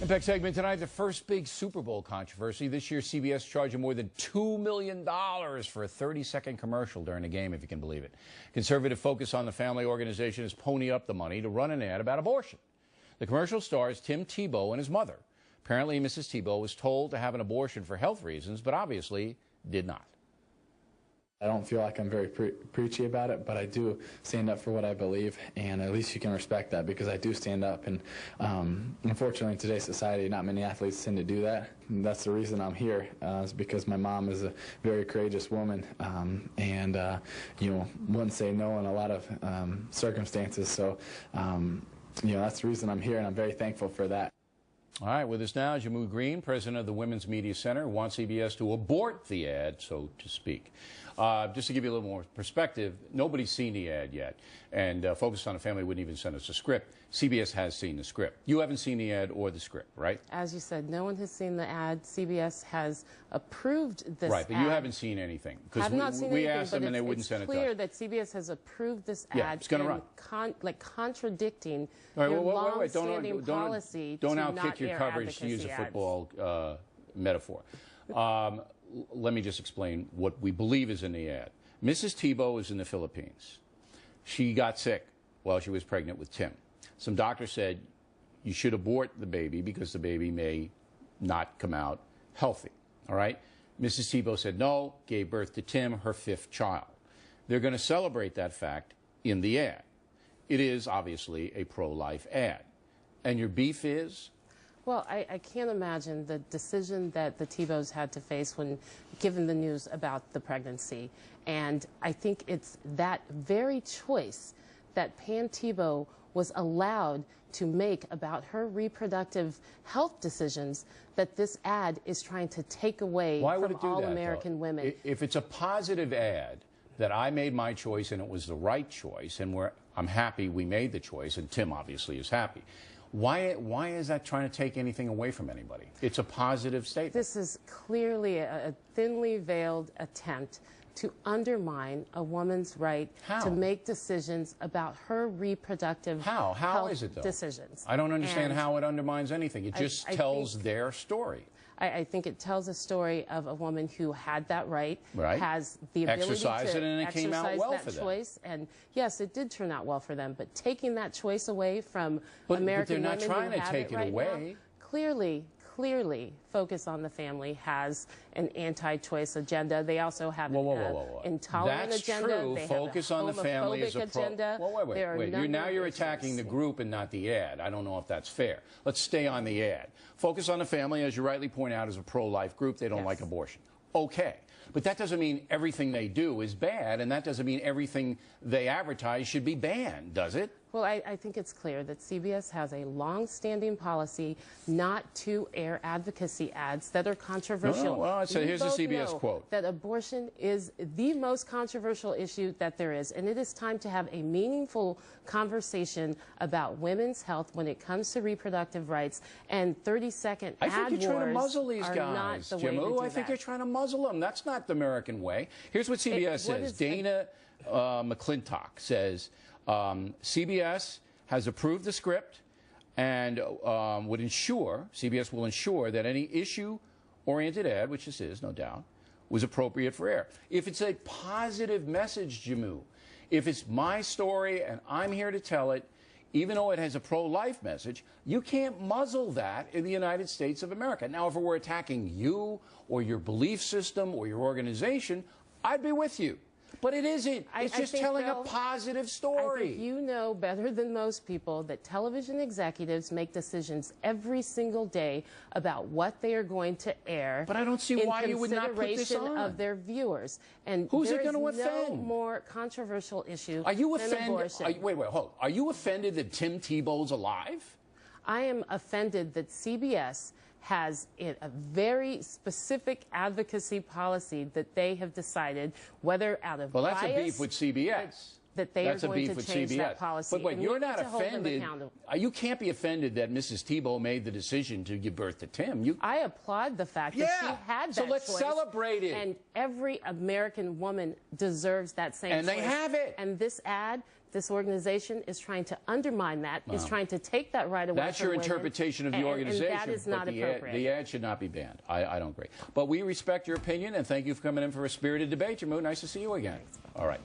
Impact segment tonight, the first big Super Bowl controversy. This year, CBS charging more than $2 million for a 30-second commercial during the game, if you can believe it. Conservative Focus on the Family organization has ponied up the money to run an ad about abortion. The commercial stars Tim Tebow and his mother. Apparently, Mrs. Tebow was told to have an abortion for health reasons, but obviously did not. I don't feel like I'm very preachy about it, but I do stand up for what I believe, and at least you can respect that because I do stand up. And unfortunately, in today's society, not many athletes tend to do that. And that's the reason I'm here, is because my mom is a very courageous woman, and you know, wouldn't say no in a lot of circumstances. So, you know, that's the reason I'm here, and I'm very thankful for that. All right, with us now is Jamu Green, president of the Women's Media Center, who wants CBS to abort the ad, so to speak. Just to give you a little more perspective, nobody's seen the ad yet, and Focus on the Family wouldn't even send us a script. CBS has seen the script. You haven't seen the ad or the script, right? As you said, no one has seen the ad. CBS has approved this ad. Right, but you haven't seen anything. I've not seen anything, we asked them and they wouldn't send it to us. It's clear that CBS has approved this ad. It's going to run. Contradicting your long-standing policy Don't to outkick not your air coverage to use a football metaphor. Let me just explain what we believe is in the ad. Mrs. Tebow is in the Philippines. She got sick while she was pregnant with Tim. Some doctors said you should abort the baby because the baby may not come out healthy. All right? Mrs. Tebow said no, gave birth to Tim, her 5th child. They're going to celebrate that fact in the ad. It is obviously a pro-life ad. And your beef is? Well, I can't imagine the decision that the Tebows had to face when given the news about the pregnancy. And I think it's that very choice that Pam Tebow was allowed to make about her reproductive health decisions that this ad is trying to take away from all American women. If it's a positive ad that I made my choice and it was the right choice, and I'm happy we made the choice, and Tim obviously is happy. Why is that trying to take anything away from anybody? It's a positive statement. This is clearly a thinly veiled attempt to undermine a woman's right to make decisions about her reproductive How is it, though? Decisions. I don't understand how it undermines anything. It just tells their story. I think it tells a story of a woman who had that right, has the ability exercise to it, and it came out well that for them. choice. And yes, it did turn out well for them. But taking that choice away from American women who have it right now, but they're not trying to take it away. Clearly, Focus on the Family has an anti-choice agenda. They also have an intolerant agenda. That's true. They Focus have a on the Family is a agenda. Wait. Now you're attacking the group and not the ad. I don't know if that's fair. Let's stay on the ad. Focus on the Family, as you rightly point out, is a pro-life group. They don't like abortion. Okay. But that doesn't mean everything they do is bad, and that doesn't mean everything they advertise should be banned, does it? Well, I think it's clear that CBS has a long-standing policy not to air advocacy ads that are controversial. Well, so here's the CBS quote. That abortion is the most controversial issue that there is, and it is time to have a meaningful conversation about women's health when it comes to reproductive rights, and 30-second ad wars I think you're trying to muzzle these guys, not the way to do I think you're trying to muzzle them. That's not the American way. Here's what CBS says. Dana McClintock says, CBS has approved the script and CBS will ensure that any issue-oriented ad, which this is, no doubt, was appropriate for air. If it's a positive message, Jamu, if it's my story and I'm here to tell it, even though it has a pro-life message, you can't muzzle that in the United States of America. Now, if it were attacking you or your belief system or your organization, I'd be with you. But it isn't. It's just telling a positive story. I think you know better than most people that television executives make decisions every single day about what they are going to air. But I don't see why you would not put this on. Of their viewers. And who's it going to offend? No more controversial issue than abortion. Wait, hold. Are you offended that Tim Tebow's alive? I am offended that CBS has a very specific advocacy policy that they have decided, whether out of bias, that's a beef with CBS. That they are going to change that policy. But wait, you're not offended. You can't be offended that Mrs. Tebow made the decision to give birth to Tim. I applaud the fact that she had that choice. So let's celebrate it. And every American woman deserves that same choice. And they have it. And this ad this organization is trying to undermine that, is trying to take that right away That's from your women, interpretation of the organization. And that is not appropriate. The ad should not be banned. I don't agree. But we respect your opinion, and thank you for coming in for a spirited debate, Jammu. Nice to see you again. All right.